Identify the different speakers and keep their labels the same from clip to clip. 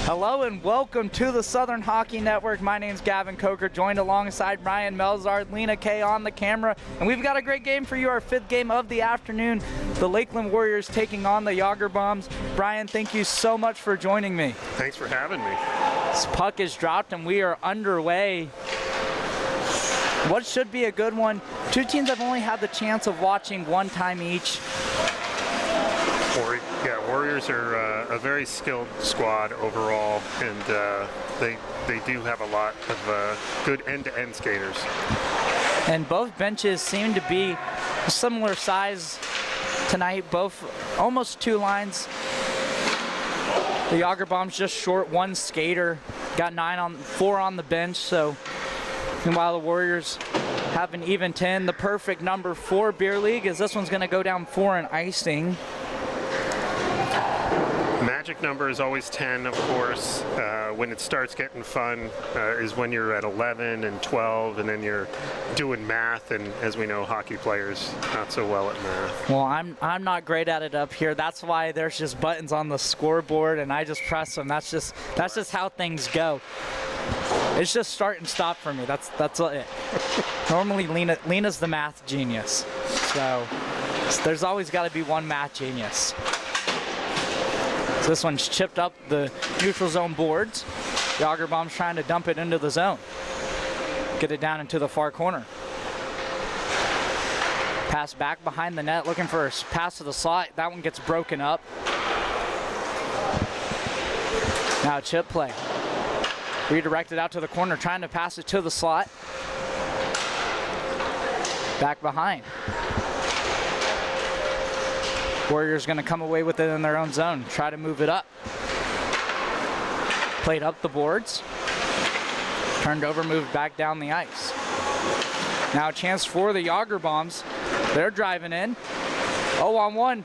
Speaker 1: Hello and welcome to the Southern Hockey Network. My name's Gavin Coker, joined alongside Brian Melzar, Lenah, Kaye on the camera. And we've got a great game for you, our fifth game of the afternoon. The Lakeland Warriors taking on the Jagrbombs. Brian, thank you so much for joining me.
Speaker 2: Thanks for having me.
Speaker 1: This puck is dropped and we are underway. What should be a good one. Two teams have only had the chance of watching one time each.
Speaker 2: Warriors are a very skilled squad overall, and they do have a lot of good end-to-end skaters. And
Speaker 1: both benches seem to be similar size tonight, both almost two lines. The Jagrbombs just short one skater, got 4 on the bench, so meanwhile the Warriors have an even 10, the perfect number 4 beer league, as this one's going to go down 4 in icing.
Speaker 2: Magic number is always 10, of course. When it starts getting fun is when you're at 11 and 12, and then you're doing math, and as we know, hockey players not so well at math.
Speaker 1: Well, I'm not great at it up here. That's why there's just buttons on the scoreboard, and I just press them. That's just how things go. It's just start and stop for me. That's it. Normally, Lenah's the math genius, so there's always got to be one math genius. So this one's chipped up the neutral zone boards. The Jagrbombs trying to dump it into the zone. Get it down into the far corner. Pass back behind the net, looking for a pass to the slot. That one gets broken up. Now a chip play. Redirected out to the corner, trying to pass it to the slot. Back behind. Warriors going to come away with it in their own zone. Try to move it up. Played up the boards. Turned over, moved back down the ice. Now a chance for the Jagrbombs. They're driving in. 0-on-1.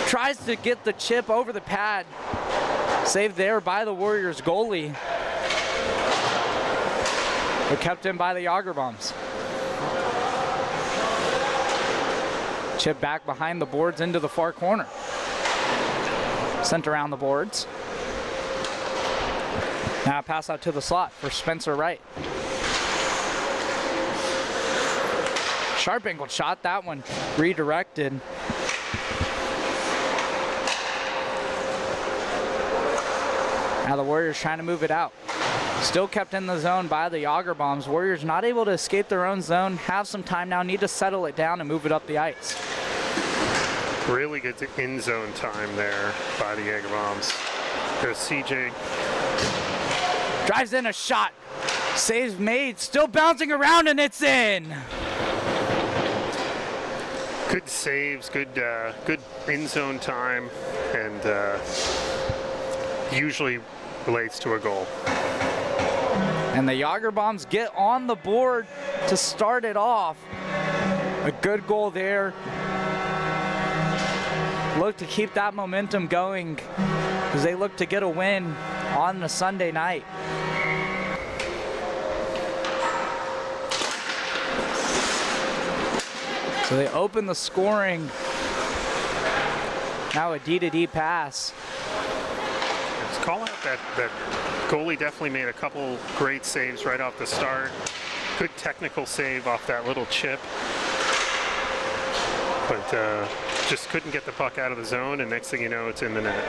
Speaker 1: Tries to get the chip over the pad. Saved there by the Warriors goalie. But kept in by the Jagrbombs. Chip back behind the boards into the far corner. Sent around the boards. Now a pass out to the slot for Spencer Wright. Sharp angled shot, that one redirected. Now the Warriors trying to move it out. Still kept in the zone by the Jagrbombs. Warriors not able to escape their own zone. Have some time now, need to settle it down and move it up the ice.
Speaker 2: Really good in-zone time there by the Jagrbombs. There's CJ.
Speaker 1: Drives in a shot. Saves made. Still bouncing around and it's in.
Speaker 2: Good saves, good in-zone time, and usually relates to a goal.
Speaker 1: And the Jagrbombs get on the board to start it off. A good goal there. Look to keep that momentum going as they look to get a win on the Sunday night. So they open the scoring. Now a D-to-D pass.
Speaker 2: Let's call out that goalie definitely made a couple great saves right off the start. Good technical save off that little chip. But just couldn't get the puck out of the zone, and next thing you know, it's in the net.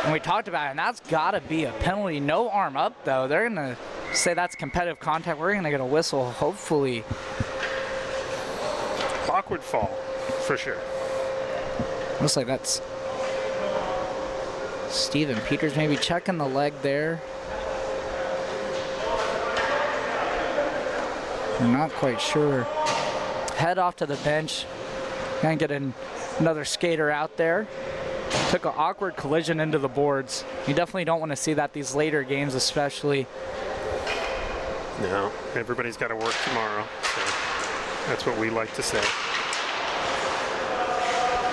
Speaker 1: And we talked about it, and that's got to be a penalty. No arm up, though. They're going to say that's competitive contact. We're going to get a whistle, hopefully.
Speaker 2: Awkward fall, for sure.
Speaker 1: Looks like that's Steven Peters maybe checking the leg there. I'm not quite sure. Head off to the bench. Gonna get another skater out there. Took an awkward collision into the boards. You definitely don't want to see that these later games, especially.
Speaker 2: No, everybody's got to work tomorrow, so that's what we like to say.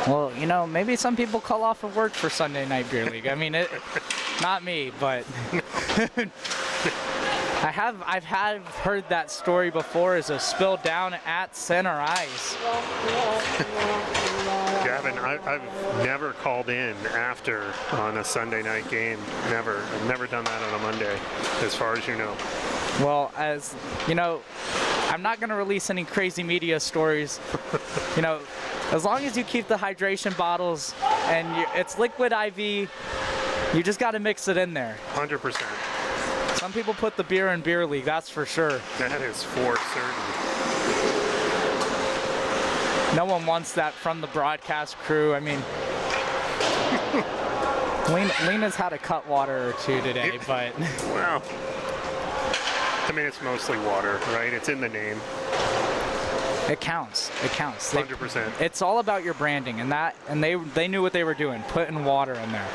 Speaker 1: Well, you know, maybe some people call off of work for Sunday Night Beer League. I mean, not me, but I've heard that story before as a spill down at center ice.
Speaker 2: Gavin, I've never called in after on a Sunday night game. Never. I've never done that on a Monday, as far as you know.
Speaker 1: Well, as you know, I'm not going to release any crazy media stories. You know, as long as you keep the hydration bottles and it's liquid IV, you just got to mix it in there.
Speaker 2: 100%.
Speaker 1: Some people put the beer in beer league, that's for sure.
Speaker 2: That is for certain.
Speaker 1: No one wants that from the broadcast crew. I mean, Lenah's had a Cutwater or two today, but...
Speaker 2: Well, I mean, it's mostly water, right? It's in the name.
Speaker 1: It counts. It counts.
Speaker 2: 100%.
Speaker 1: It's all about your branding, and they knew what they were doing, putting water in there.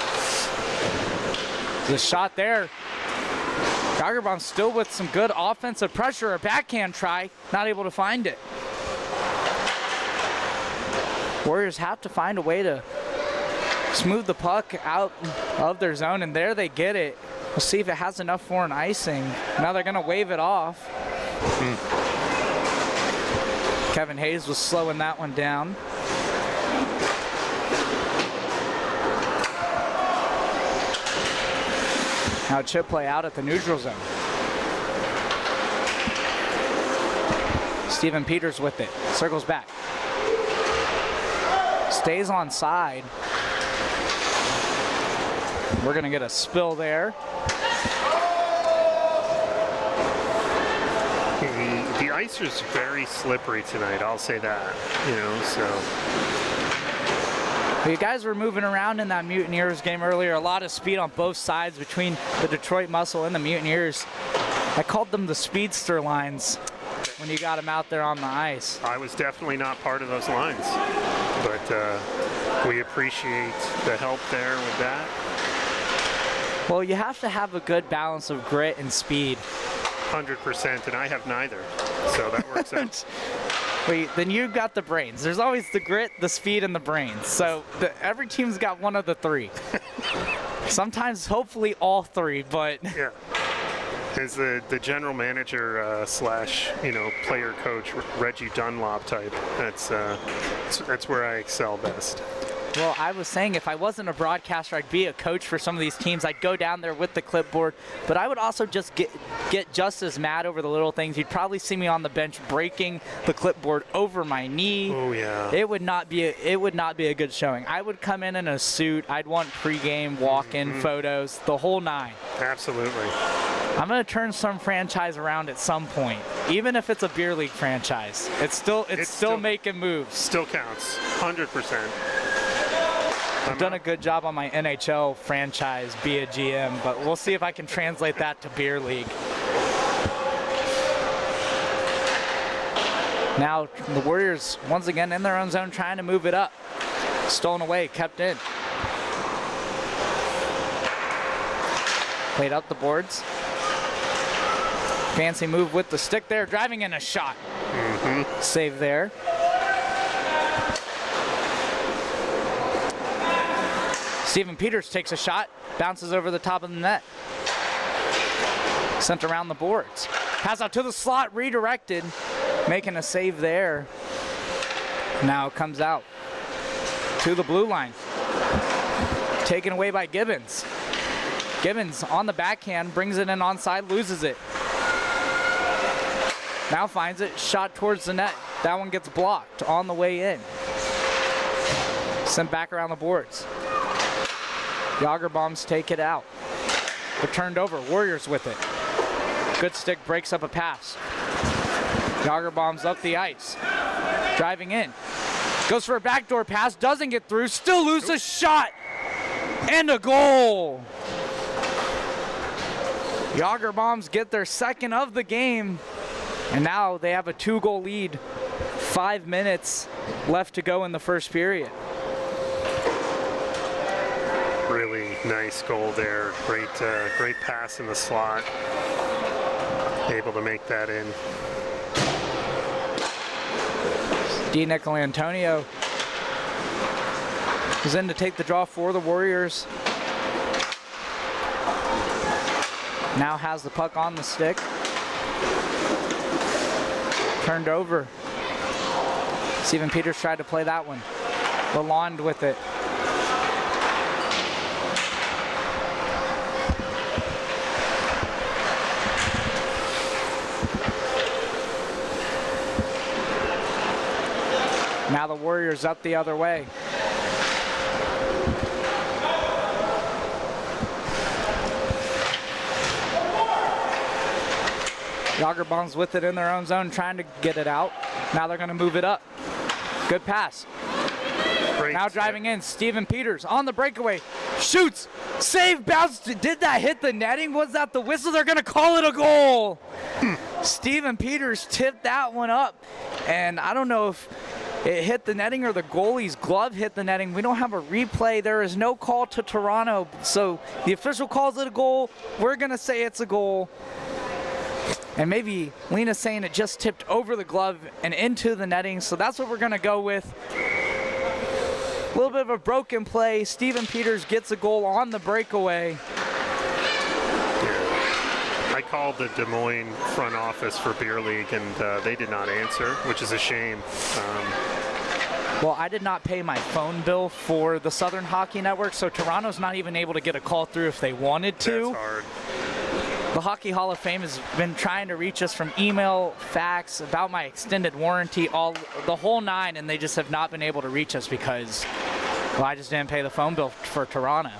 Speaker 1: The shot there. Jagrbombs still with some good offensive pressure. A backhand try, not able to find it. Warriors have to find a way to smooth the puck out of their zone, and there they get it. We'll see if it has enough for an icing. Now they're going to wave it off. Kevin Hayes was slowing that one down. Now chip play out at the neutral zone. Steven Peters with it. Circles back. Stays on side. We're going to get a spill there.
Speaker 2: The ice is very slippery tonight, I'll say that, you know, so.
Speaker 1: You guys were moving around in that Mutineers game earlier. A lot of speed on both sides between the Detroit Muscle and the Mutineers. I called them the speedster lines when you got them out there on the ice.
Speaker 2: I was definitely not part of those lines, but we appreciate the help there with that.
Speaker 1: Well, you have to have a good balance of grit and speed.
Speaker 2: 100%, and I have neither, so that works out.
Speaker 1: Wait, then you got the brains. There's always the grit, the speed, and the brains. So every team's got one of the three. Sometimes, hopefully, all three, but...
Speaker 2: Yeah. As the general manager slash, you know, player coach, Reggie Dunlop type, that's where I excel best.
Speaker 1: Well, I was saying if I wasn't a broadcaster, I'd be a coach for some of these teams. I'd go down there with the clipboard, but I would also just get just as mad over the little things. You'd probably see me on the bench breaking the clipboard over my knee.
Speaker 2: Oh yeah.
Speaker 1: It would not be a good showing. I would come in a suit. I'd want pregame walk-in photos, the whole nine.
Speaker 2: Absolutely.
Speaker 1: I'm going to turn some franchise around at some point, even if it's a beer league franchise. It's still making moves.
Speaker 2: Still counts, 100%.
Speaker 1: I've done a good job on my NHL franchise, be a GM, but we'll see if I can translate that to beer league. Now the Warriors once again in their own zone trying to move it up. Stolen away, kept in. Played up the boards. Fancy move with the stick there, driving in a shot. Save there. Steven Peters takes a shot, bounces over the top of the net. Sent around the boards. Pass out to the slot, redirected, making a save there. Now comes out to the blue line. Taken away by Gibbons. Gibbons on the backhand, brings it in onside, loses it. Now finds it, shot towards the net. That one gets blocked on the way in. Sent back around the boards. Jagrbombs take it out. But turned over, Warriors with it. Good stick, breaks up a pass. Jagrbombs up the ice. Driving in. Goes for a backdoor pass, doesn't get through, still loses a shot. And a goal. Jagrbombs get their second of the game. And now they have a 2-goal lead. 5 minutes left to go in the first period.
Speaker 2: Really nice goal there. Great pass in the slot. Able to make that in.
Speaker 1: Nicolantonio is in to take the draw for the Warriors. Now has the puck on the stick. Turned over. Steven Peters tried to play that one. Lalonde with it. Now the Warriors up the other way. Jagrbombs with it in their own zone, trying to get it out. Now they're going to move it up. Good pass.
Speaker 2: Great
Speaker 1: Now driving in, Steven Peters on the breakaway. Shoots, save, bounce. Did that hit the netting? Was that the whistle? They're going to call it a goal. Steven Peters tipped that one up. And I don't know if it hit the netting or the goalie's glove hit the netting. We don't have a replay. There is no call to Toronto. So the official calls it a goal. We're going to say it's a goal. And maybe Lenah's saying it just tipped over the glove and into the netting. So that's what we're going to go with. A little bit of a broken play. Steven Peters gets a goal on the breakaway.
Speaker 2: I called the Des Moines front office for Beer League, and they did not answer, which is a shame.
Speaker 1: Well, I did not pay my phone bill for the Southern Hockey Network, so Toronto's not even able to get a call through if they wanted to.
Speaker 2: That's hard.
Speaker 1: The Hockey Hall of Fame has been trying to reach us from email, fax, about my extended warranty, the whole nine, and they just have not been able to reach us because, well, I just didn't pay the phone bill for Toronto.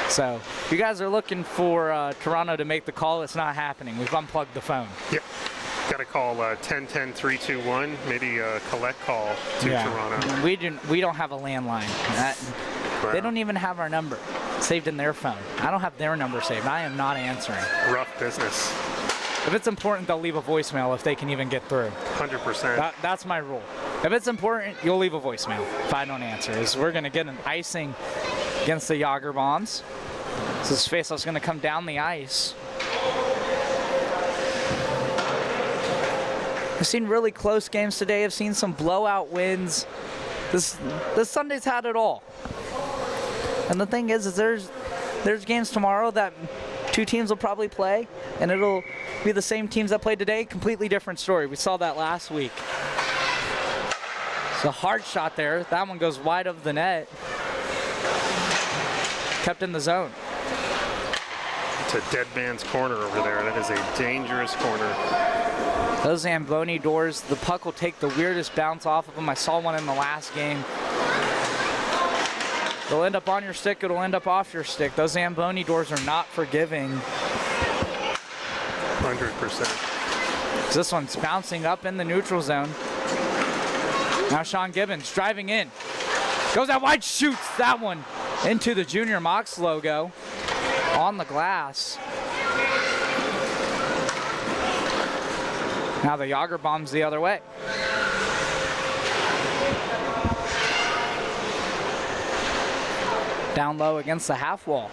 Speaker 1: So if you guys are looking for Toronto to make the call, it's not happening. We've unplugged the phone.
Speaker 2: Yep. Got to call 10-10-321, maybe a collect call to Toronto.
Speaker 1: We don't have a landline.
Speaker 2: Wow.
Speaker 1: They don't even have our number saved in their phone. I don't have their number saved. I am not answering.
Speaker 2: Rough business.
Speaker 1: If it's important, they'll leave a voicemail if they can even get through.
Speaker 2: 100%.
Speaker 1: That's my rule. If it's important, you'll leave a voicemail if I don't answer. We're going to get an icing against the Jagrbombs. So this faceoff's going to come down the ice. I've seen really close games today. I've seen some blowout wins. This Sunday's had it all. And the thing is there's games tomorrow that two teams will probably play, and it'll be the same teams that played today. Completely different story. We saw that last week. It's a hard shot there. That one goes wide of the net. Kept in the zone.
Speaker 2: It's a dead man's corner over there. That is a dangerous corner.
Speaker 1: Those Zamboni doors, the puck will take the weirdest bounce off of them. I saw one in the last game. It'll end up on your stick, it'll end up off your stick. Those Zamboni doors are not forgiving.
Speaker 2: 100%.
Speaker 1: This one's bouncing up in the neutral zone. Now Sean Gibbons driving in. Goes out wide, shoots that one into the Junior Mox logo on the glass. Now the Jagrbombs the other way. Down low against the half wall.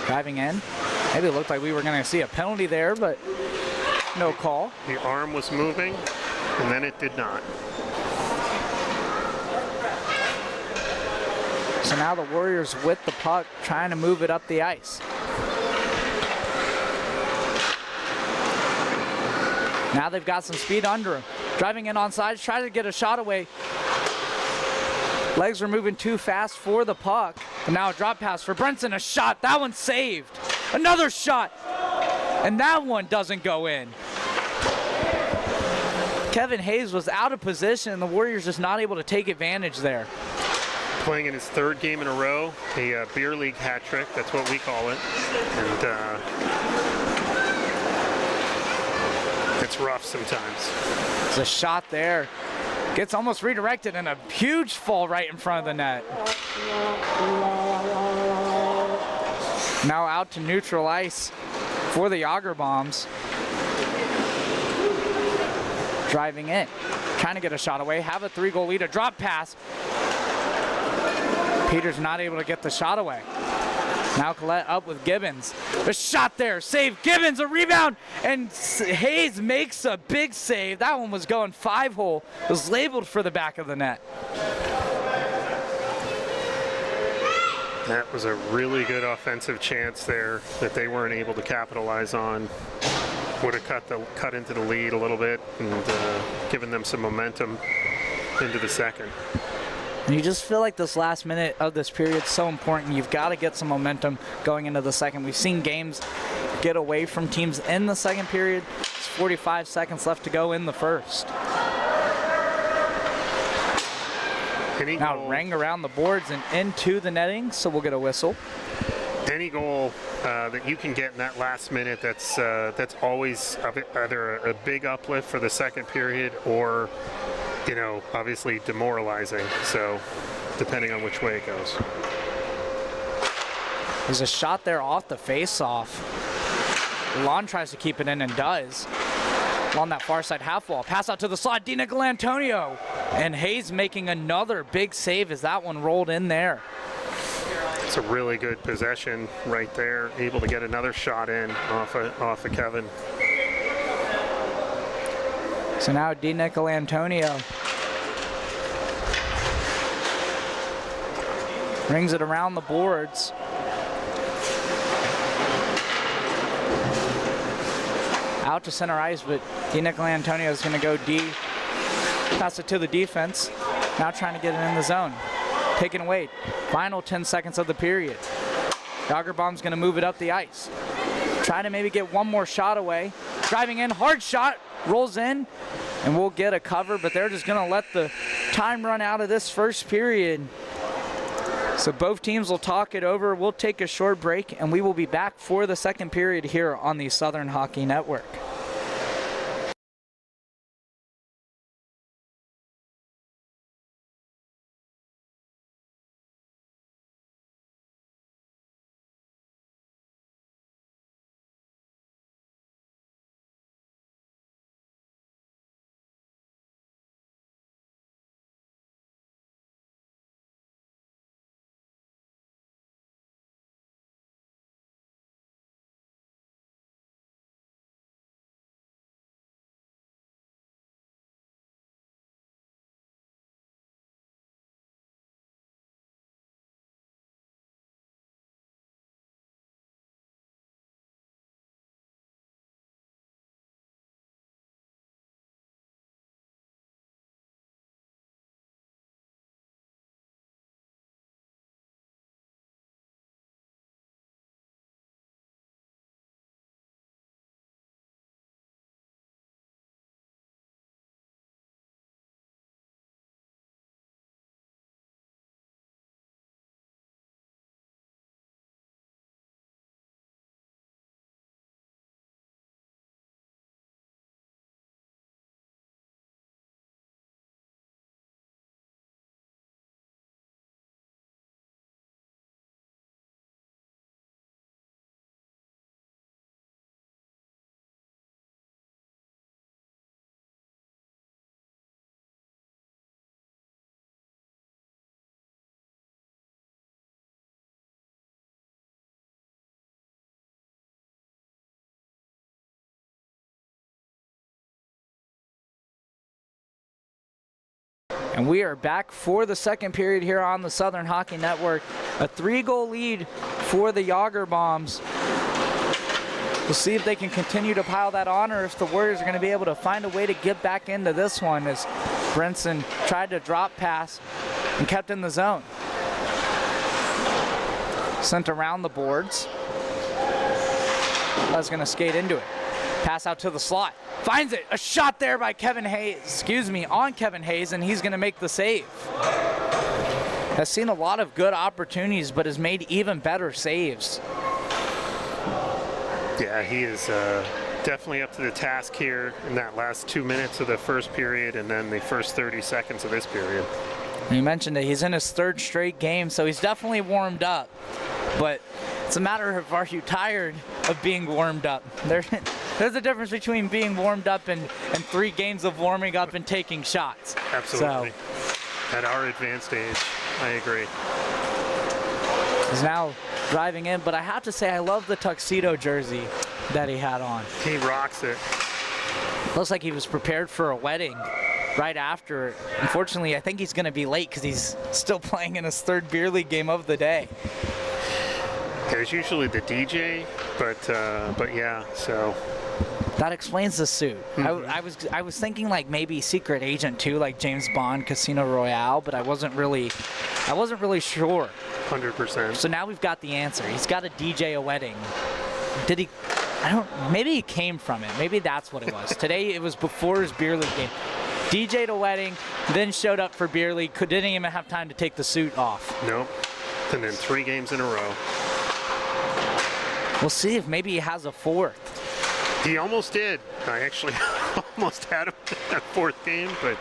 Speaker 1: Driving in. Maybe it looked like we were going to see a penalty there, but no call.
Speaker 2: The arm was moving, and then it did not.
Speaker 1: So now the Warriors with the puck, trying to move it up the ice. Now they've got some speed under him. Driving in on sides, trying to get a shot away. Legs are moving too fast for the puck. And now a drop pass for Brenson, a shot. That one's saved. Another shot. And that one doesn't go in. Kevin Hayes was out of position, and the Warriors just not able to take advantage there.
Speaker 2: Playing in his third game in a row, a beer league hat trick, that's what we call it. And it's rough sometimes.
Speaker 1: There's a shot there. Gets almost redirected, and a huge fall right in front of the net. Now out to neutral ice for the Jagrbombs. Driving in, trying to get a shot away, have a 3-goal lead, a drop pass. Peters not able to get the shot away. Now Collette up with Gibbons. A shot there, save, Gibbons, a rebound, and Hayes makes a big save. That one was going 5-hole. It was labeled for the back of the net.
Speaker 2: That was a really good offensive chance there that they weren't able to capitalize on. would have cut into the lead a little bit and given them some momentum into the second.
Speaker 1: And you just feel like this last minute of this period is so important. You've got to get some momentum going into the second. We've seen games get away from teams in the second period. There's 45 seconds left to go in the first. Now ring around the boards and into the netting, so we'll get a whistle.
Speaker 2: Any goal that you can get in that last minute, that's always either a big uplift for the second period or, you know, obviously demoralizing. So depending on which way it goes.
Speaker 1: There's a shot there off the face-off. Lon tries to keep it in and does. On that far side half wall. Pass out to the slot, DiNicolantonio. And Hayes making another big save as that one rolled in there.
Speaker 2: It's a really good possession right there. Able to get another shot in off of Kevin.
Speaker 1: So now DiNicolantonio rings it around the boards. Out to center ice, but DiNicolantonio is going to go D. Pass it to the defense. Now trying to get it in the zone. Taken away. Final 10 seconds of the period. Jagrbombs going to move it up the ice. Trying to maybe get one more shot away. Driving in, hard shot, rolls in, and we'll get a cover, but they're just going to let the time run out of this first period. So both teams will talk it over. We'll take a short break, and we will be back for the second period here on the Southern Hockey Network. And we are back for the second period here on the Southern Hockey Network. A 3-goal lead for the Jagrbombs. We'll see if they can continue to pile that on or if the Warriors are going to be able to find a way to get back into this one as Brinson tried to drop pass and kept in the zone. Sent around the boards. That's going to skate into it. Pass out to the slot. Finds it. A shot there by Kevin Hayes. On Kevin Hayes, and he's going to make the save. Has seen a lot of good opportunities, but has made even better saves.
Speaker 2: Yeah, he is definitely up to the task here in that last 2 minutes of the first period and then the first 30 seconds of this period.
Speaker 1: You mentioned that he's in his third straight game, so he's definitely warmed up. But it's a matter of, are you tired of being warmed up? There's a difference between being warmed up and 3 games of warming up and taking shots.
Speaker 2: Absolutely. So, at our advanced age, I agree.
Speaker 1: He's now driving in, but I have to say I love the tuxedo jersey that he had on.
Speaker 2: He rocks it.
Speaker 1: Looks like he was prepared for a wedding right after. Unfortunately, I think he's going to be late because he's still playing in his third beer league game of the day.
Speaker 2: There's usually the DJ, but yeah, so
Speaker 1: That explains the suit. I was thinking like maybe Secret Agent 2, like James Bond Casino Royale, but I wasn't really sure.
Speaker 2: 100%.
Speaker 1: So now we've got the answer. He's got to DJ a wedding. Did he? Maybe he came from it. Maybe that's what it was. Today it was before his beer league game. DJ'd a wedding, then showed up for beer league. Didn't even have time to take the suit off.
Speaker 2: Nope. And then 3 games in a row.
Speaker 1: We'll see if maybe he has a 4th.
Speaker 2: He almost did. I actually almost had him that 4th game, but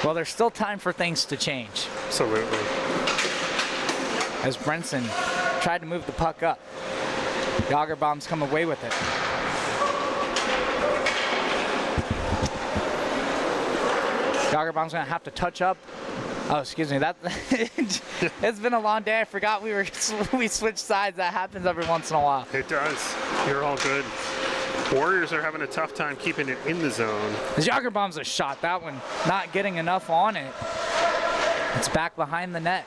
Speaker 1: well, there's still time for things to change.
Speaker 2: absolutely.
Speaker 1: As Brenson tried to move the puck up. Jagrbombs come away with it. Jagrbombs gonna have to touch up. Oh, excuse me. That it's been a long day. I forgot we switched sides. That happens every once in a while.
Speaker 2: It does. You're all good. Warriors are having a tough time keeping it in the zone.
Speaker 1: His Jagrbombs a shot. That one not getting enough on it. It's back behind the net.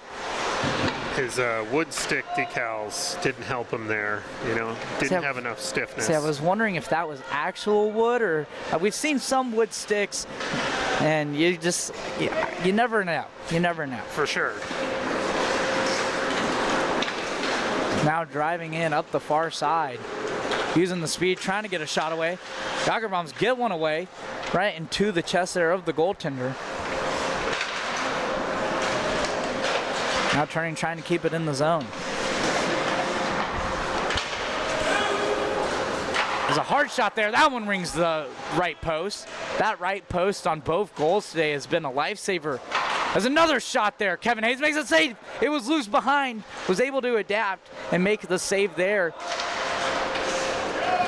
Speaker 2: His wood stick decals didn't help him there. Didn't have enough stiffness.
Speaker 1: See, I was wondering if that was actual wood or we've seen some wood sticks, and you never know. You never know.
Speaker 2: For sure.
Speaker 1: Now driving in up the far side, using the speed, trying to get a shot away. Jagrbombs get one away, right into the chest there of the goaltender. Now turning, trying to keep it in the zone. There's a hard shot there. That one rings the right post. That right post on both goals today has been a lifesaver. There's another shot there. Kevin Hayes makes a save. It was loose behind. Was able to adapt and make the save there.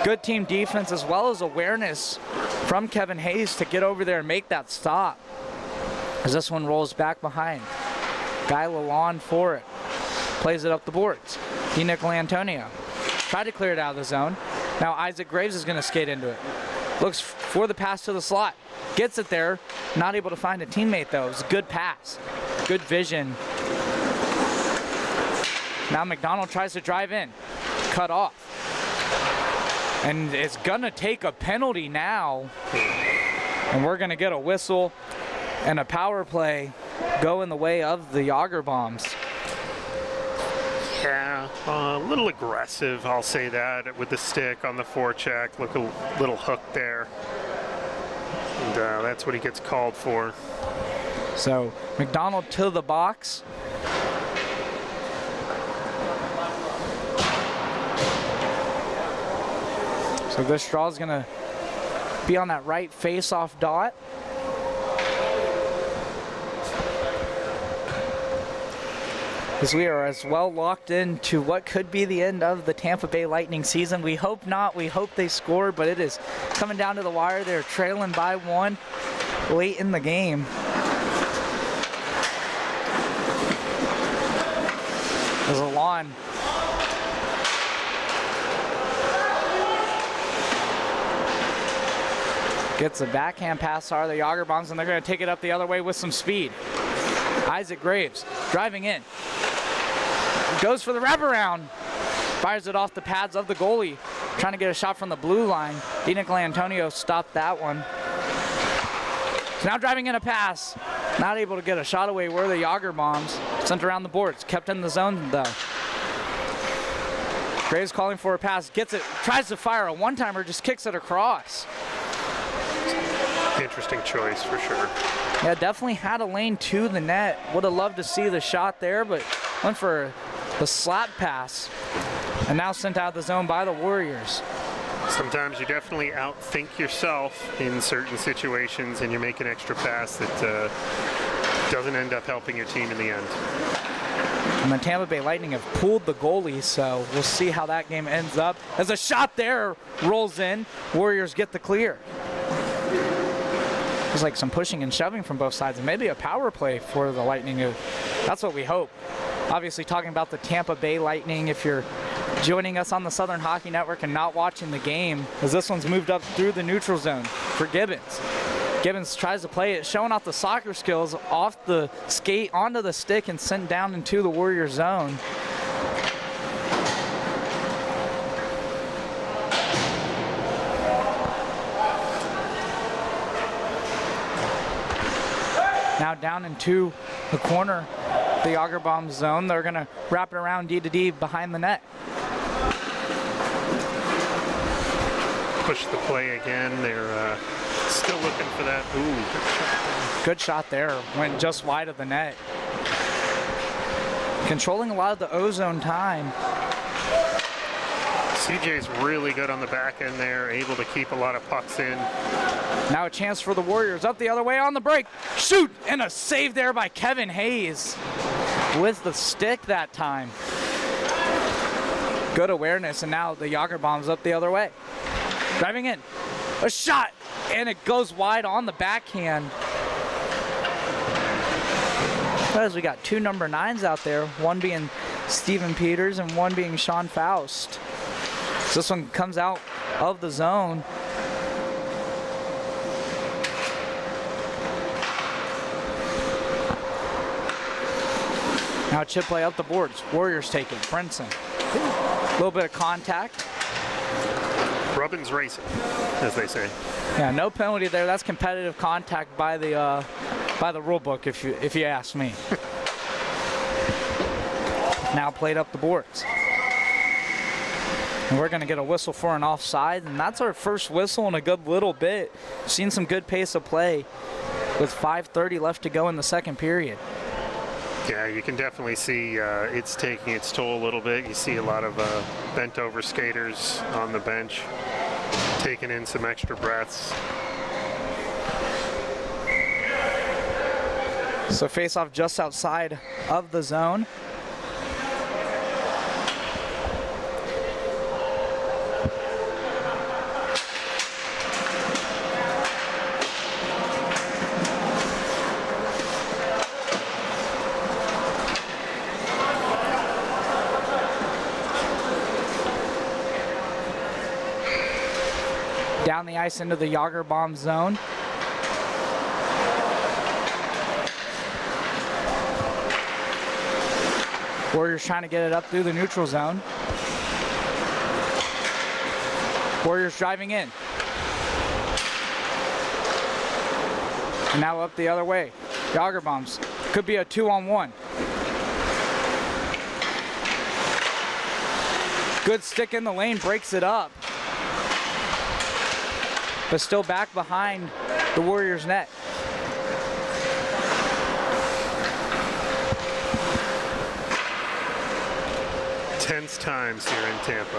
Speaker 1: Good team defense as well as awareness from Kevin Hayes to get over there and make that stop. As this one rolls back behind. Guy Lalonde for it. Plays it up the boards. Nicola Antonio tried to clear it out of the zone. Now Isaac Graves is going to skate into it. Looks for the pass to the slot. Gets it there. Not able to find a teammate though. It was a good pass. Good vision. Now McDonald tries to drive in. Cut off. And it's going to take a penalty now. And we're going to get a whistle and a power play go in the way of the Jagrbombs.
Speaker 2: Yeah, a little aggressive, I'll say that, with the stick on the forecheck. Look, a little hook there. And that's what he gets called for.
Speaker 1: So McDonald to the box. So this draw is going to be on that right face-off dot. As we are as well locked into what could be the end of the Tampa Bay Lightning season. We hope not. We hope they score, but it is coming down to the wire. They're trailing by 1 late in the game. There's a lawn. Gets a backhand pass to the Jagrbombs, and they're going to take it up the other way with some speed. Isaac Graves driving in. Goes for the wraparound. Fires it off the pads of the goalie. Trying to get a shot from the blue line. Nicola Antonio stopped that one. So now driving in a pass. Not able to get a shot away were the Jagrbombs. Sent around the boards. Kept in the zone though. Graves calling for a pass. Gets it. Tries to fire a one-timer. Just kicks it across.
Speaker 2: Interesting choice for sure.
Speaker 1: Yeah, definitely had a lane to the net. Would have loved to see the shot there, but went for the slap pass. And now sent out of the zone by the Warriors.
Speaker 2: Sometimes you definitely outthink yourself in certain situations and you make an extra pass that doesn't end up helping your team in the end.
Speaker 1: And the Tampa Bay Lightning have pulled the goalie, so we'll see how that game ends up. As a shot there rolls in, Warriors get the clear. There's like some pushing and shoving from both sides, and maybe a power play for the Lightning. That's what we hope. Obviously talking about the Tampa Bay Lightning, if you're joining us on the Southern Hockey Network and not watching the game, as this one's moved up through the neutral zone for Gibbons. Gibbons tries to play it, showing off the soccer skills, off the skate, onto the stick, and sent down into the Warrior zone. Now down into the corner, the Jagrbombs zone. They're going to wrap it around D to D behind the net.
Speaker 2: Push the play again. They're still looking for that. Ooh,
Speaker 1: good shot there. Went just wide of the net. Controlling a lot of the O-zone time.
Speaker 2: CJ's really good on the back end there, able to keep a lot of pucks in.
Speaker 1: Now a chance for the Warriors up the other way on the break. Shoot! And a save there by Kevin Hayes with the stick that time. Good awareness, and now the Jagrbombs up the other way. Driving in. A shot! And it goes wide on the backhand. As we got two number 9s out there, one being Steven Peters and one being Sean Faust. So this one comes out of the zone. Now chip play up the boards. Warriors take it. Brinson. A little bit of contact.
Speaker 2: Rubbin's racing, as they say.
Speaker 1: Yeah, no penalty there. That's competitive contact by the rule book, if you ask me. Now played up the boards. And we're going to get a whistle for an offside, and that's our first whistle in a good little bit. Seen some good pace of play with 5:30 left to go in the second period.
Speaker 2: Yeah, you can definitely see it's taking its toll a little bit. You see a lot of bent over skaters on the bench, taking in some extra breaths.
Speaker 1: So face off just outside of the zone. Down the ice into the Jagrbombs zone. Warriors trying to get it up through the neutral zone. Warriors driving in. And now up the other way. Jagrbombs. Could be a 2-on-1. Good stick in the lane, breaks it up. But still back behind the Warriors' net.
Speaker 2: Tense times here in Tampa,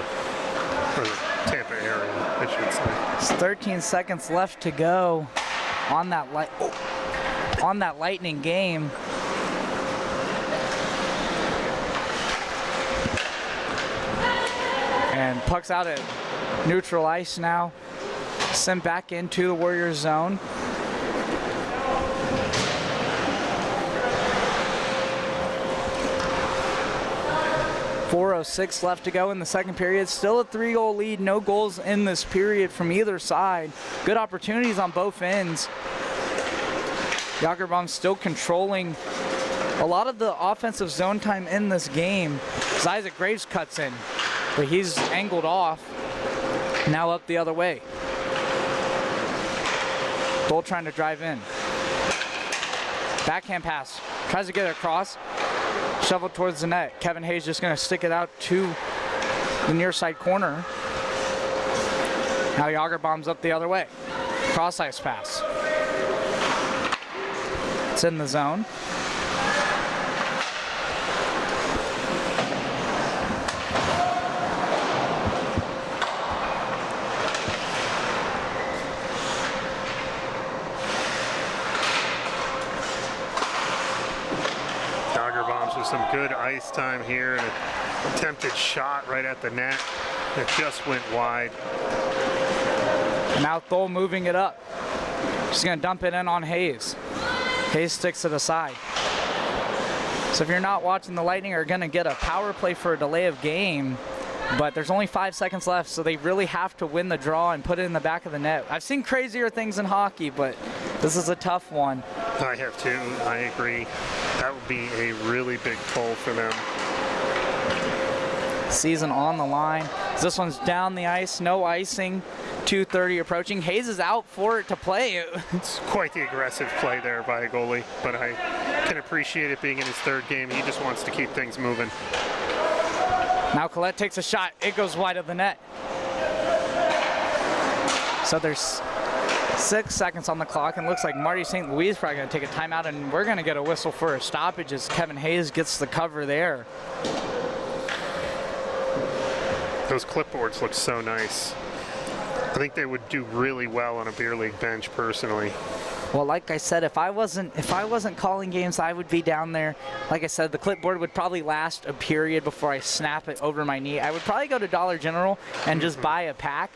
Speaker 2: or the Tampa area, I should say.
Speaker 1: It's 13 seconds left to go on that Lightning game. And puck's out at neutral ice now. Sent back into the Warriors zone. .406 left to go in the second period. Still a 3-goal lead. No goals in this period from either side. Good opportunities on both ends. Jagrbombs still controlling a lot of the offensive zone time in this game. As Isaac Graves cuts in, but he's angled off. Now up the other way. Bull trying to drive in. Backhand pass. Tries to get it across. Shoveled towards the net. Kevin Hayes just going to stick it out to the near side corner. Now Jagrbombs up the other way. Cross ice pass. It's in the zone.
Speaker 2: Some good ice time here, and an attempted shot right at the net. It just went wide.
Speaker 1: Now Thole moving it up. She's going to dump it in on Hayes. Hayes sticks it aside. So if you're not watching, the Lightning are going to get a power play for a delay of game, but there's only 5 seconds left, so they really have to win the draw and put it in the back of the net. I've seen crazier things in hockey, but this is a tough one.
Speaker 2: I have too. I agree. That would be a really big toll for them.
Speaker 1: Season on the line. This one's down the ice, no icing 2:30 approaching. Hayes is out for it to play.
Speaker 2: It's quite the aggressive play there by a goalie, but I can appreciate it being in his third game. He just wants to keep things moving.
Speaker 1: Now Collette takes a shot. It goes wide of the net. So there's 6 seconds on the clock, and looks like Marty St. Louis is probably going to take a timeout, and we're going to get a whistle for a stoppage as Kevin Hayes gets the cover there.
Speaker 2: Those clipboards look so nice. I think they would do really well on a beer league bench, personally.
Speaker 1: Well, like I said, if I wasn't calling games, I would be down there. Like I said, the clipboard would probably last a period before I snap it over my knee. I would probably go to Dollar General and just buy a pack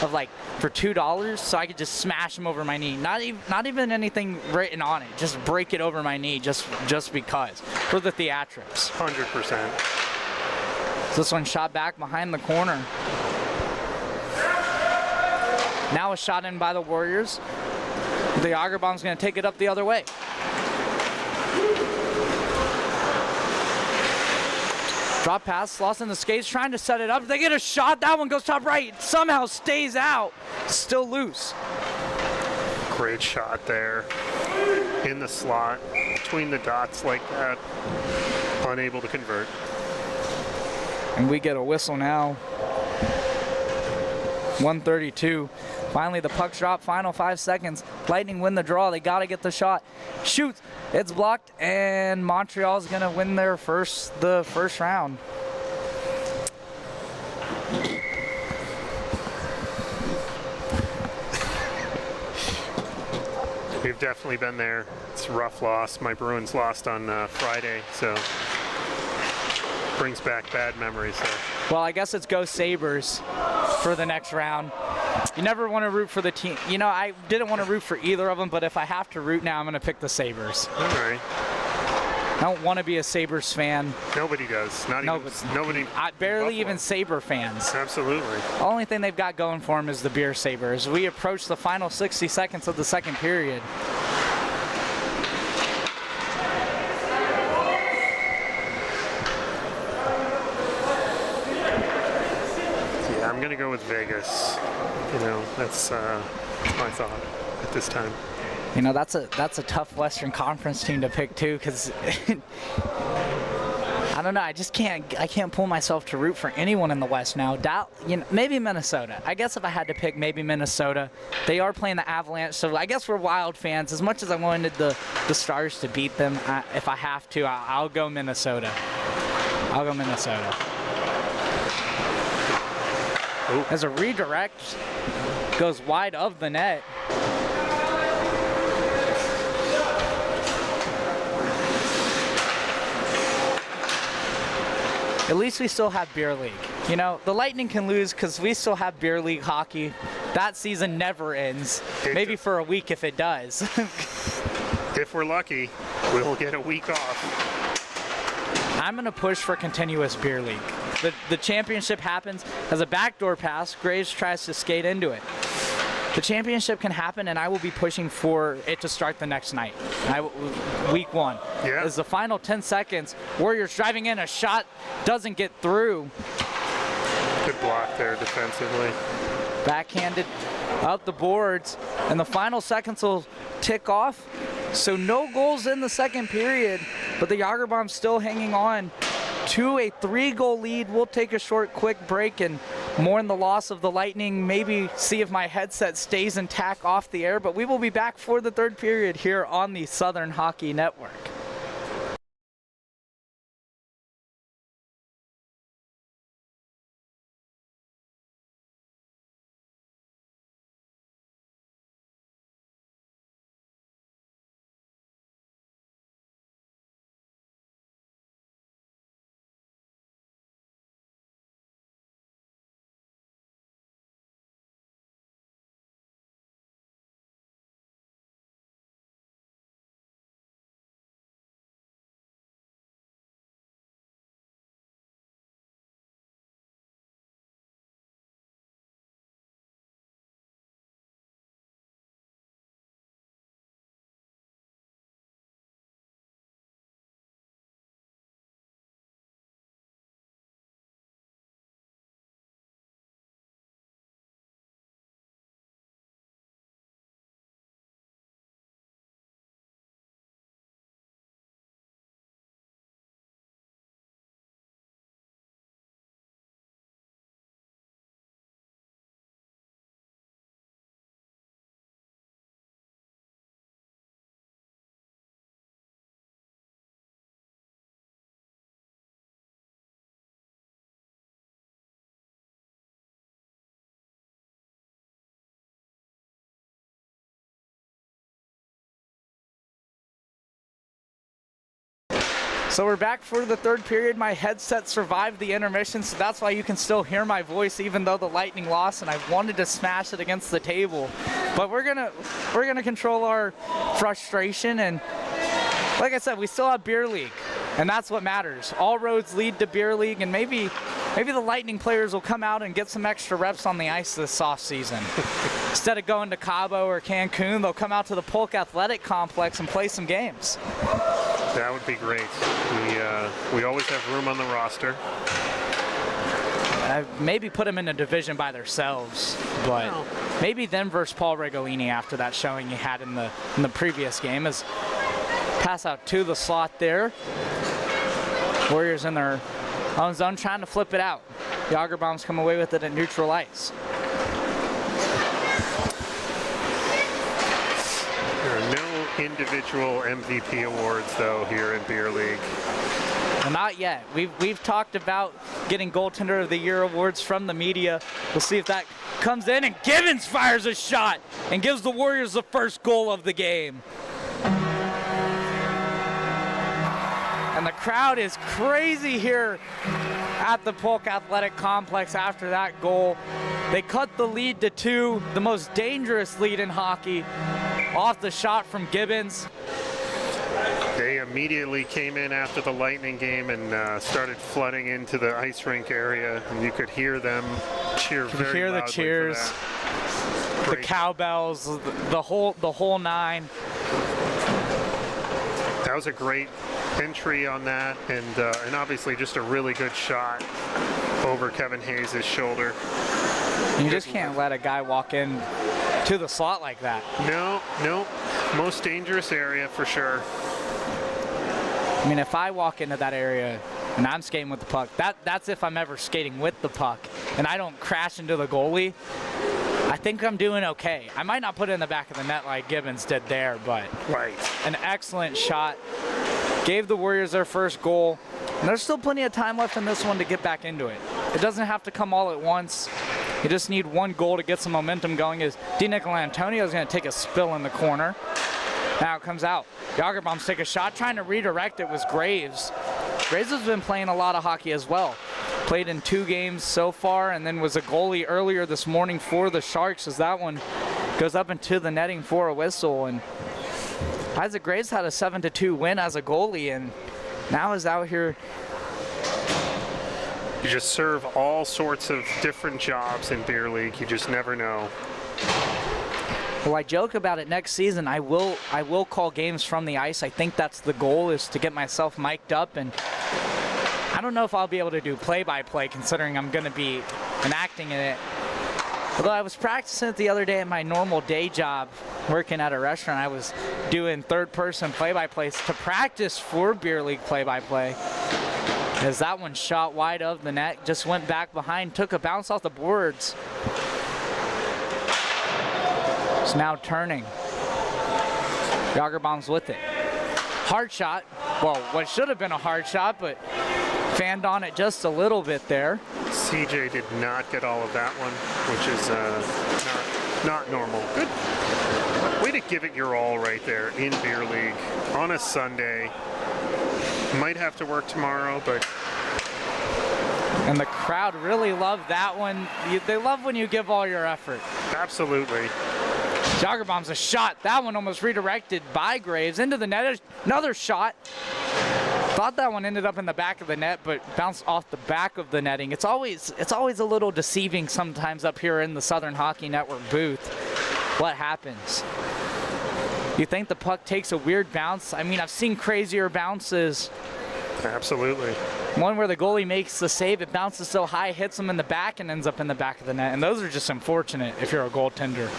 Speaker 1: of like for $2, so I could just smash them over my knee. Not even anything written on it. Just break it over my knee, just because for the theatrics.
Speaker 2: 100%.
Speaker 1: So this one shot back behind the corner. Now a shot in by the Warriors. The Jagrbombs going to take it up the other way. Drop pass, lost in the skates, trying to set it up. They get a shot. That one goes top right. Somehow stays out. Still loose.
Speaker 2: Great shot there. In the slot, between the dots like that. Unable to convert.
Speaker 1: And we get a whistle now. 1:32. Finally, the puck's dropped. Final 5 seconds. Lightning win the draw. They got to get the shot. Shoots. It's blocked, and Montreal's going to win the first round.
Speaker 2: We've definitely been there. It's a rough loss. My Bruins lost on Friday, so brings back bad memories there.
Speaker 1: Well, I guess it's go Sabres for the next round. You never want to root for the team. You know, I didn't want to root for either of them, but if I have to root now, I'm going to pick the Sabres.
Speaker 2: All right.
Speaker 1: I don't want to be a Sabres fan.
Speaker 2: Nobody does. Nobody.
Speaker 1: Barely even Sabre fans.
Speaker 2: Absolutely.
Speaker 1: The only thing they've got going for them is the beer Sabres. We approach the final 60 seconds of the second period.
Speaker 2: I'm going to go with Vegas. You know, that's my thought at this time.
Speaker 1: You know, that's a tough Western Conference team to pick too, because I don't know. I can't pull myself to root for anyone in the West now. Maybe Minnesota. I guess if I had to pick, maybe Minnesota. They are playing the Avalanche, so I guess we're Wild fans. As much as I wanted the Stars to beat them, if I have to, I'll go Minnesota. I'll go Minnesota.
Speaker 2: Ooh.
Speaker 1: As a redirect goes wide of the net. At least we still have beer league. You know, the Lightning can lose because we still have beer league hockey. That season never ends. Maybe for a week if it does.
Speaker 2: If we're lucky, we'll get a week off.
Speaker 1: I'm going to push for continuous beer league. The championship happens as a backdoor pass. Graves tries to skate into it. The championship can happen, and I will be pushing for it to start the next night. Week 1.
Speaker 2: Yeah.
Speaker 1: As the final 10 seconds, Warriors driving in, a shot doesn't get through.
Speaker 2: Good block there defensively.
Speaker 1: Backhanded up the boards, and the final seconds will tick off. So no goals in the second period, but the Jagrbombs still hanging on to a 3-goal lead. We'll take a short, quick break and mourn the loss of the Lightning, maybe see if my headset stays intact off the air, but we will be back for the third period here on the Southern Hockey Network. So we're back for the third period. My headset survived the intermission, so that's why you can still hear my voice even though the Lightning lost, and I wanted to smash it against the table. But we're gonna control our frustration, and like I said, we still have Beer League, and that's what matters. All roads lead to Beer League, and maybe the Lightning players will come out and get some extra reps on the ice this off season. Instead of going to Cabo or Cancun, they'll come out to the Polk Athletic Complex and play some games.
Speaker 2: That would be great. We always have room on the roster.
Speaker 1: Maybe put them in a division by themselves, but maybe them versus Paul Regolini after that showing he had in the previous game. As pass out to the slot there. Warriors in their own zone trying to flip it out. Jagrbombs come away with it at neutral ice.
Speaker 2: There are no individual MVP awards though here in Beer League.
Speaker 1: Well, not yet. We've talked about getting Goaltender of the Year awards from the media. We'll see if that comes in, and Givens fires a shot and gives the Warriors the first goal of the game. And the crowd is crazy here at the Polk Athletic Complex after that goal. They cut the lead to 2, the most dangerous lead in hockey, off the shot from Gibbons.
Speaker 2: They immediately came in after the Lightning game and started flooding into the ice rink area, and you could hear them cheer very loudly. You
Speaker 1: hear the cheers, the cowbells, the whole nine.
Speaker 2: That was a great entry on that, and obviously just a really good shot over Kevin Hayes' shoulder.
Speaker 1: You just can't let a guy walk in to the slot like that.
Speaker 2: No, most dangerous area for sure.
Speaker 1: I mean, if I walk into that area and I'm skating with the puck, that's if I'm ever skating with the puck and I don't crash into the goalie, I think I'm doing okay. I might not put it in the back of the net like Gibbons did there, but an excellent shot. Gave the Warriors their first goal. And there's still plenty of time left in this one to get back into it. It doesn't have to come all at once. You just need one goal to get some momentum going. As DiNicolantonio is going to take a spill in the corner. Now it comes out. Jagrbombs take a shot, trying to redirect it was Graves. Graves has been playing a lot of hockey as well. Played in 2 games so far, and then was a goalie earlier this morning for the Sharks, as that one goes up into the netting for a whistle. And Isaac Graves had a 7-2 win as a goalie, and now is out here.
Speaker 2: You just serve all sorts of different jobs in Beer League. You just never know.
Speaker 1: Well, I joke about it next season. I will call games from the ice. I think that's the goal, is to get myself mic'd up, and I don't know if I'll be able to do play-by-play considering I'm going to be enacting in it. Although I was practicing it the other day at my normal day job, working at a restaurant. I was doing third-person play-by-plays to practice for Beer League play-by-play. As that one shot wide of the net, just went back behind, took a bounce off the boards. It's now turning. Jagrbombs with it. Hard shot. Well, what should have been a hard shot, but fanned on it just a little bit there.
Speaker 2: CJ did not get all of that one, which is not normal. Good way to give it your all right there in Beer League on a Sunday. Might have to work tomorrow, but...
Speaker 1: And the crowd really loved that one. They love when you give all your effort.
Speaker 2: Absolutely.
Speaker 1: Jagrbombs a shot. That one almost redirected by Graves into the net. Another shot. Thought that one ended up in the back of the net, but bounced off the back of the netting. It's always a little deceiving sometimes up here in the Southern Hockey Network booth. What happens? You think the puck takes a weird bounce? I mean, I've seen crazier bounces.
Speaker 2: Absolutely.
Speaker 1: One where the goalie makes the save, it bounces so high, hits him in the back, and ends up in the back of the net. And those are just unfortunate if you're a goaltender.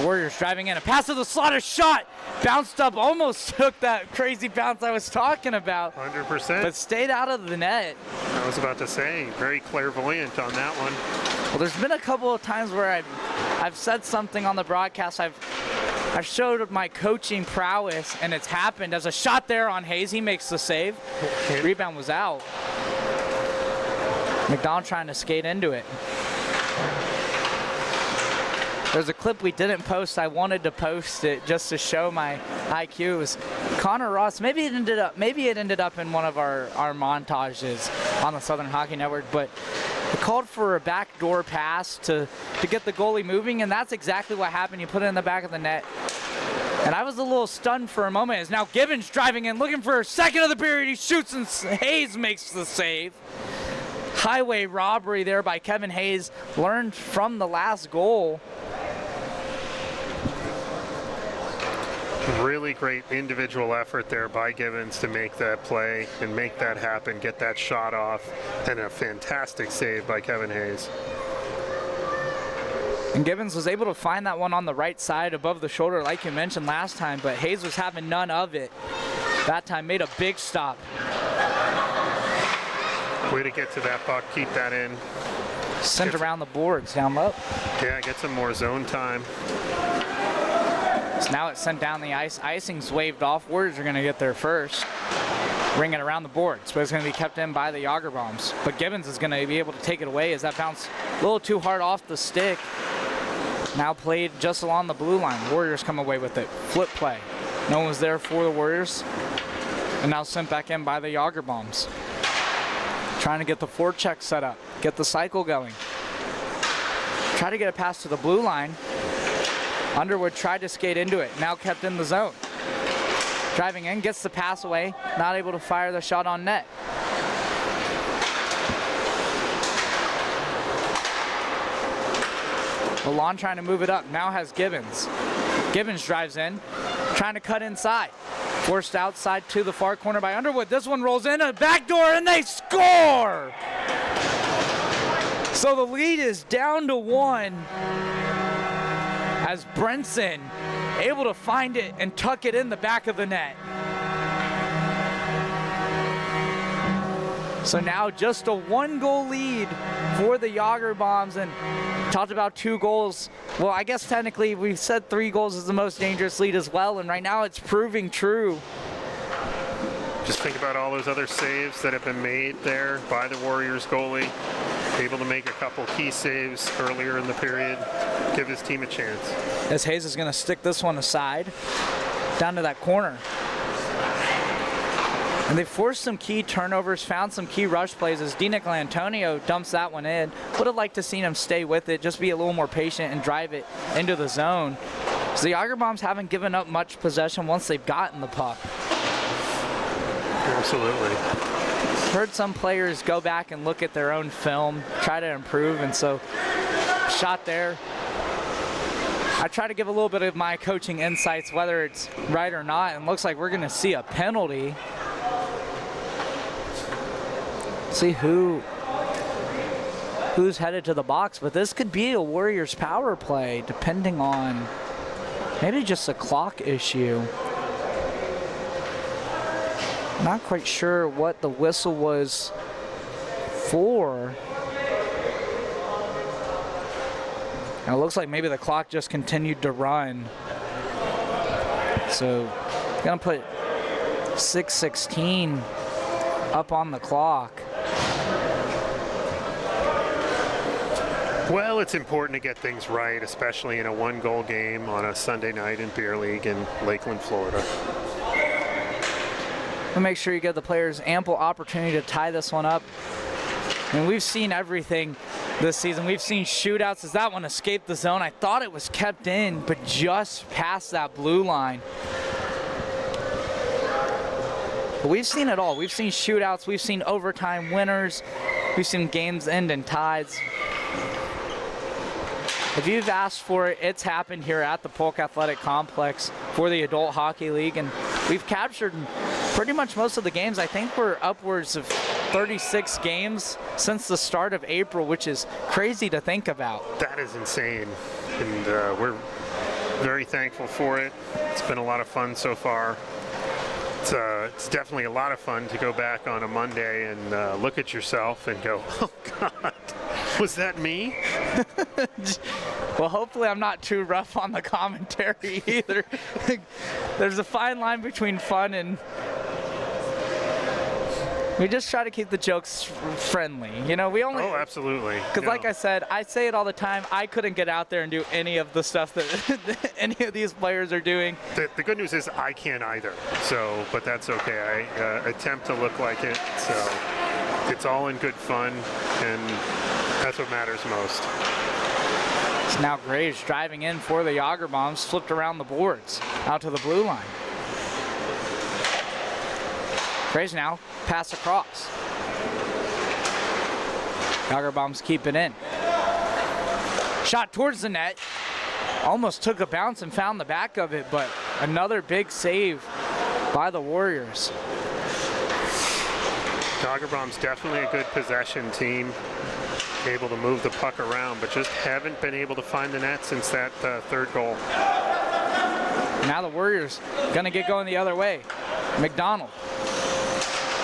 Speaker 1: Warriors driving in, a pass to the slot, a shot, bounced up, almost took that crazy bounce I was talking about.
Speaker 2: 100%.
Speaker 1: But stayed out of the net.
Speaker 2: I was about to say, very clairvoyant on that one.
Speaker 1: Well, there's been a couple of times where I've said something on the broadcast. I've showed my coaching prowess, and it's happened. As a shot there on Hayes, he makes the save. Rebound was out. McDonald trying to skate into it. there's a clip we didn't post. I wanted to post it just to show my IQ. It was Connor Ross. Maybe it ended up in one of our montages on the Southern Hockey Network, but it called for a backdoor pass to get the goalie moving, and that's exactly what happened. You put it in the back of the net. And I was a little stunned for a moment as now Gibbons driving in, looking for a second of the period. He shoots and Hayes makes the save. Highway robbery there by Kevin Hayes, learned from the last goal.
Speaker 2: Really great individual effort there by Gibbons to make that play and make that happen, get that shot off, and a fantastic save by Kevin Hayes.
Speaker 1: And Gibbons was able to find that one on the right side above the shoulder like you mentioned last time, but Hayes was having none of it. That time made a big stop.
Speaker 2: Way to get to that puck, keep that in.
Speaker 1: Sent around the boards down low.
Speaker 2: Yeah, get some more zone time.
Speaker 1: So now it's sent down the ice. Icing's waved off. Warriors are going to get there first. Ring it around the boards, but it's going to be kept in by the Jagrbombs. But Gibbons is going to be able to take it away as that bounced a little too hard off the stick. Now played just along the blue line. Warriors come away with it. Flip play. No one was there for the Warriors. And now sent back in by the Jagrbombs. Trying to get the forecheck set up. Get the cycle going. Try to get a pass to the blue line. Underwood tried to skate into it. Now kept in the zone. Driving in, gets the pass away. Not able to fire the shot on net. Lenah trying to move it up, now has Gibbons. Gibbons drives in, trying to cut inside. Forced outside to the far corner by Underwood. This one rolls in, a backdoor, and they score! So the lead is down to 1 as Brenson able to find it and tuck it in the back of the net. So now just a 1-goal lead for the Jagrbombs, and talked about 2 goals. Well, I guess technically we've said 3 goals is the most dangerous lead as well, and right now it's proving true.
Speaker 2: Just think about all those other saves that have been made there by the Warriors goalie. Able to make a couple key saves earlier in the period. Give his team a chance.
Speaker 1: As Hayes is going to stick this one aside, down to that corner. And they forced some key turnovers, found some key rush plays as Dinick Antonio dumps that one in. Would have liked to seen him stay with it, just be a little more patient and drive it into the zone. So the Jagrbombs haven't given up much possession once they've gotten the puck.
Speaker 2: Absolutely.
Speaker 1: Heard some players go back and look at their own film, try to improve, and so shot there. I try to give a little bit of my coaching insights, whether it's right or not, and looks like we're going to see a penalty. See who's headed to the box, but this could be a Warriors power play, depending on maybe just a clock issue. Not quite sure what the whistle was for. Now it looks like maybe the clock just continued to run. So gonna put 6:16 up on the clock.
Speaker 2: Well, it's important to get things right, especially in a 1-goal game on a Sunday night in Beer League in Lakeland, Florida.
Speaker 1: We'll make sure you give the players ample opportunity to tie this one up. I mean, we've seen everything this season. We've seen shootouts as that one escaped the zone. I thought it was kept in, but just past that blue line. But we've seen it all. We've seen shootouts. We've seen overtime winners. We've seen games end in ties. If you've asked for it, it's happened here at the Polk Athletic Complex for the Adult Hockey League, and we've captured pretty much most of the games. I think we're upwards of 36 games since the start of April, which is crazy to think about.
Speaker 2: That is insane, and we're very thankful for it. It's been a lot of fun so far. It's definitely a lot of fun to go back on a Monday and look at yourself and go, oh God, was that me?
Speaker 1: Well, hopefully I'm not too rough on the commentary either. There's a fine line between fun and We just try to keep the jokes friendly. You know, we only.
Speaker 2: Oh, absolutely.
Speaker 1: Because
Speaker 2: No.
Speaker 1: like I said, I say it all the time. I couldn't get out there and do any of the stuff that any of these players are doing.
Speaker 2: The good news is I can't either. So, but that's okay. I attempt to look like it. So it's all in good fun, and that's what matters most.
Speaker 1: It's now Graves driving in for the Jagrbombs, flipped around the boards, out to the blue line. Graves now, pass across. Jagrbombs keep it in. Shot towards the net. Almost took a bounce and found the back of it, but another big save by the Warriors.
Speaker 2: Jagrbombs definitely a good possession team, able to move the puck around, but just haven't been able to find the net since that third goal.
Speaker 1: Now the Warriors gonna get going the other way. McDonald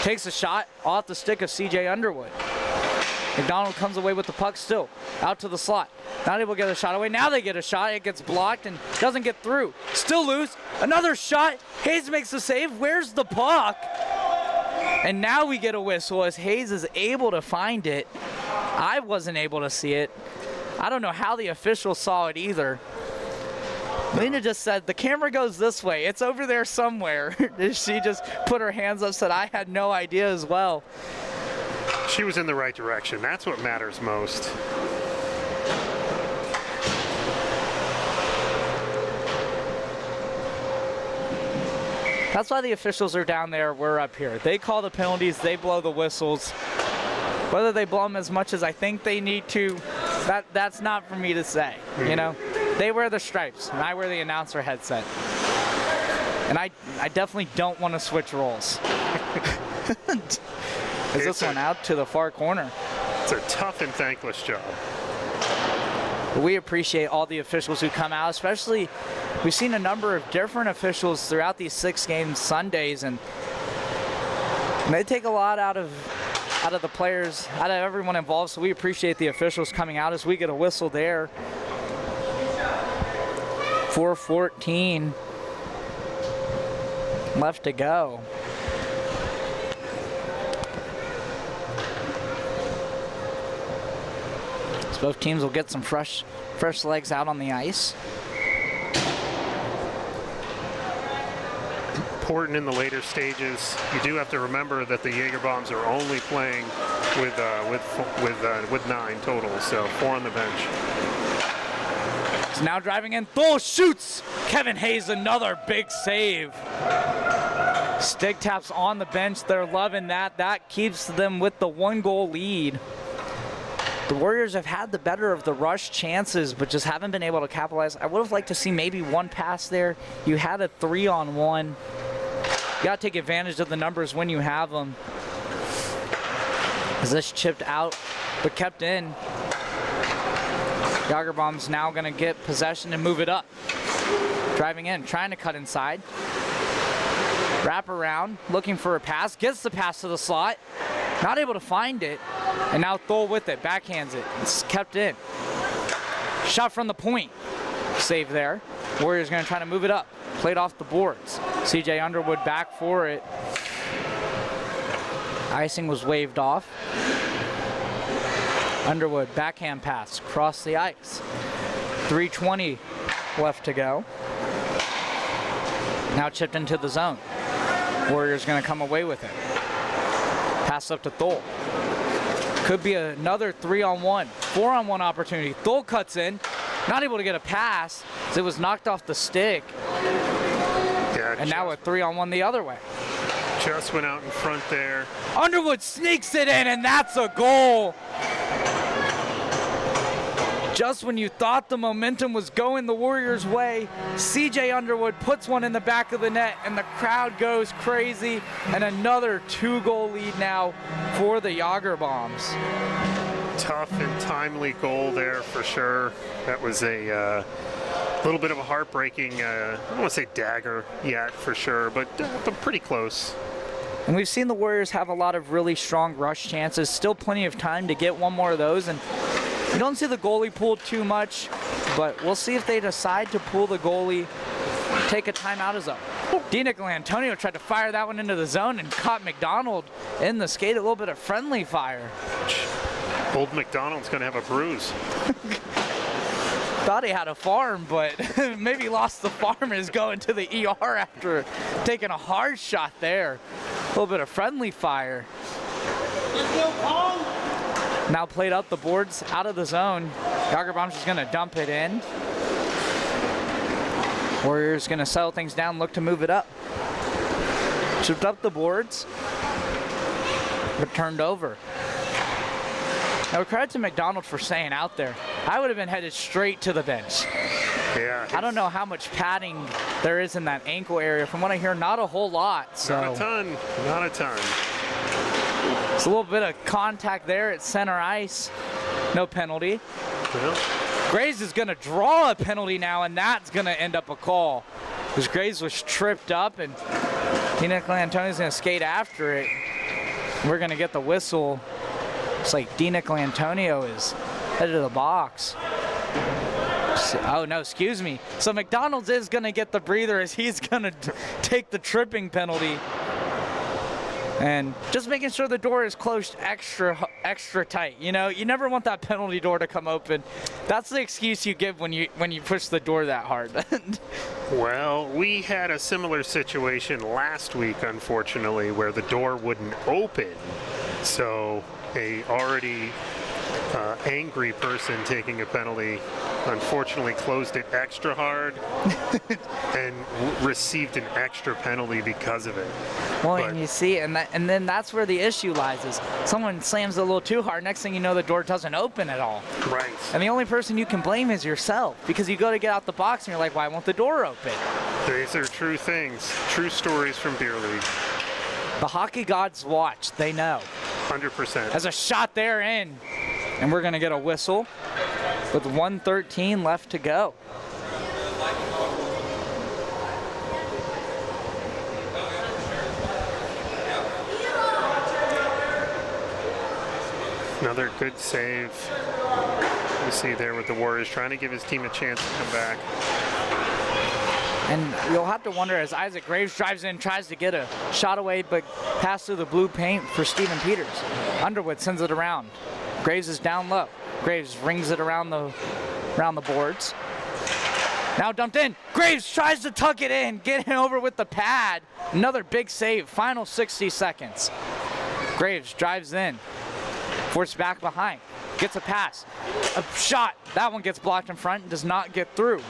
Speaker 1: takes a shot off the stick of CJ Underwood. McDonald comes away with the puck still, out to the slot. Not able to get a shot away. Now they get a shot. It gets blocked and doesn't get through. Still loose. Another shot. Hayes makes the save. Where's the puck? And now we get a whistle as Hayes is able to find it. I wasn't able to see it. I don't know how the officials saw it either. Lenah just said, the camera goes this way. It's over there somewhere. She just put her hands up, said, I had no idea as well.
Speaker 2: She was in the right direction. That's what matters most.
Speaker 1: That's why the officials are down there, we're up here. They call the penalties, they blow the whistles. Whether they blow them as much as I think they need to, that's not for me to say, you know? They wear the stripes, and I wear the announcer headset. And I definitely don't want to switch roles. Is this one out to the far corner?
Speaker 2: It's a tough and thankless job.
Speaker 1: We appreciate all the officials who come out, especially we've seen a number of different officials throughout these 6-game Sundays, and they take a lot out of the players, out of everyone involved, so we appreciate the officials coming out as we get a whistle there. 4:14 left to go. So both teams will get some fresh legs out on the ice.
Speaker 2: Important in the later stages. You do have to remember that the Jagrbombs are only playing with 9 total, so 4 on the bench.
Speaker 1: He's now driving in. Thole shoots. Kevin Hayes, another big save. Stick taps on the bench. They're loving that. That keeps them with the 1-goal lead. The Warriors have had the better of the rush chances, but just haven't been able to capitalize. I would have liked to see maybe one pass there. You had a 3-on-1. You got to take advantage of the numbers when you have them. As this chipped out, but kept in. Jagrbombs now going to get possession and move it up. Driving in, trying to cut inside. Wrap around, looking for a pass. Gets the pass to the slot. Not able to find it. And now Thole with it, backhands it. It's kept in. Shot from the point. Save there. Warriors going to try to move it up. Played off the boards. CJ Underwood back for it. Icing was waved off. Underwood, backhand pass, across the ice. 3:20 left to go. Now chipped into the zone. Warriors going to come away with it. Pass up to Thole. Could be another 3-on-1, 4-on-1 opportunity. Thole cuts in, not able to get a pass as it was knocked off the stick.
Speaker 2: Yeah,
Speaker 1: And now a 3-on-1 the other way.
Speaker 2: Just went out in front there.
Speaker 1: Underwood sneaks it in, and that's a goal. Just when you thought the momentum was going the Warriors' way, CJ Underwood puts one in the back of the net, and the crowd goes crazy. And another 2-goal lead now for the Jagrbombs.
Speaker 2: Tough and timely goal there for sure. That was a little bit of a heartbreaking, I don't want to say dagger yet for sure, but pretty close.
Speaker 1: And we've seen the Warriors have a lot of really strong rush chances. Still plenty of time to get one more of those. And you don't see the goalie pulled too much, but we'll see if they decide to pull the goalie, take a timeout as up. Antonio tried to fire that one into the zone and caught McDonald in the skate. A little bit of friendly fire.
Speaker 2: Old McDonald's going to have a bruise.
Speaker 1: Thought he had a farm, but maybe lost the farm and is going to the ER after taking a hard shot there. A little bit of friendly fire. Now played up the boards out of the zone. Jagrbombs is going to dump it in. Warriors going to settle things down, look to move it up. Chipped up the boards, but turned over. Now credit to McDonald for staying out there. I would have been headed straight to the bench.
Speaker 2: Yeah.
Speaker 1: I don't know how much padding there is in that ankle area. From what I hear, not a whole lot. So.
Speaker 2: Not a ton. Not a ton.
Speaker 1: It's a little bit of contact there at center ice. No penalty.
Speaker 2: Well.
Speaker 1: Graves is going to draw a penalty now, and that's going to end up a call. Because Graves was tripped up, and Antonio's going to skate after it. We're going to get the whistle. It's like Antonio is headed to the box. Oh, no, excuse me. So McDonald's is going to get the breather as he's going to take the tripping penalty. And just making sure the door is closed extra tight. You know, you never want that penalty door to come open. That's the excuse you give when you push the door that hard.
Speaker 2: Well, we had a similar situation last week, unfortunately, where the door wouldn't open. So a already angry person taking a penalty unfortunately closed it extra hard and received an extra penalty because of it.
Speaker 1: Well, and you see, and then that's where the issue lies, is someone slams it a little too hard, next thing you know the door doesn't open at all.
Speaker 2: Right.
Speaker 1: And the only person you can blame is yourself, because you go to get out the box and you're like, why won't the door open?
Speaker 2: These are true things, true stories from beer league.
Speaker 1: The hockey gods watch, they know.
Speaker 2: 100%.
Speaker 1: There's a shot there in, and we're gonna get a whistle with 1:13 left to go.
Speaker 2: Another good save. You see there with the Warriors trying to give his team a chance to come back.
Speaker 1: And you'll have to wonder as Isaac Graves drives in, tries to get a shot away, but pass through the blue paint for Steven Peters. Underwood sends it around. Graves is down low. Graves rings it around the boards. Now dumped in. Graves tries to tuck it in, getting over with the pad. Another big save. Final 60 seconds. Graves drives in. Forced back behind. Gets a pass. A shot. That one gets blocked in front and does not get through.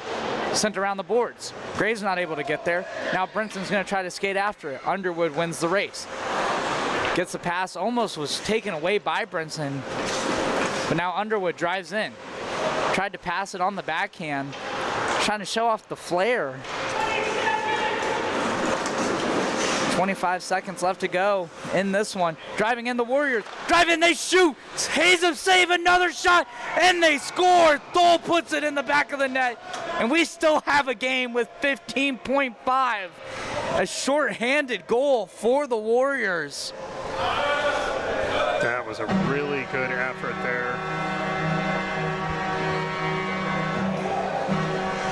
Speaker 1: Sent around the boards. Graves not able to get there. Now Brinson's going to try to skate after it. Underwood wins the race. Gets the pass. Almost was taken away by Brinson. But now Underwood drives in. Tried to pass it on the backhand. Trying to show off the flare. 25 seconds left to go in this one. Driving in the Warriors. Drive in, they shoot. Hazen save another shot, and they score. Thole puts it in the back of the net. And we still have a game with 15.5. A short-handed goal for the Warriors.
Speaker 2: That was a really good effort there.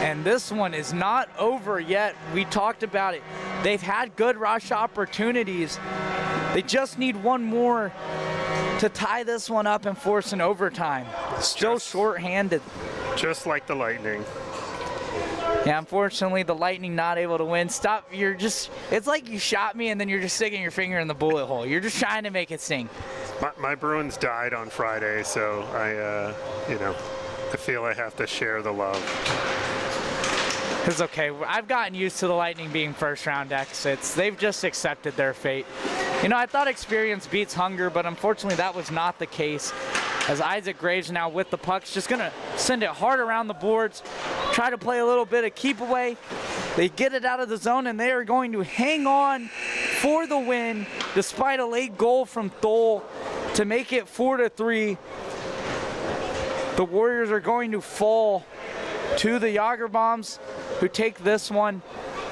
Speaker 1: And this one is not over yet. We talked about it. They've had good rush opportunities. They just need one more to tie this one up and force an overtime. Still short-handed.
Speaker 2: Just like the Lightning.
Speaker 1: Yeah, unfortunately, the Lightning not able to win. Stop, it's like you shot me and then you're just sticking your finger in the bullet hole. You're just trying to make it sting.
Speaker 2: My Bruins died on Friday, so I feel I have to share the love.
Speaker 1: It's okay. I've gotten used to the Lightning being first-round exits. They've just accepted their fate. You know, I thought experience beats hunger, but unfortunately that was not the case. As Isaac Graves now with the pucks, just going to send it hard around the boards, try to play a little bit of keep away. They get it out of the zone, and they are going to hang on for the win, despite a late goal from Thole to make it 4-3. The Warriors are going to fall to the Jagrbombs, who take this one.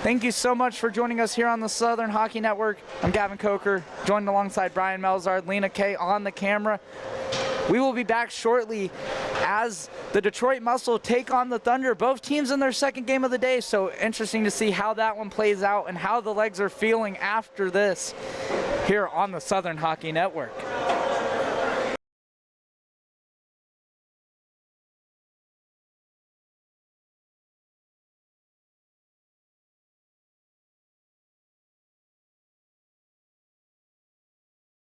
Speaker 1: Thank you so much for joining us here on the Southern Hockey Network. I'm Gavin Coker, joined alongside Brian Melzard, Lenah, Kaye on the camera. We will be back shortly as the Detroit Muscle take on the Thunder. Both teams in their second game of the day, so interesting to see how that one plays out and how the legs are feeling after this here on the Southern Hockey Network.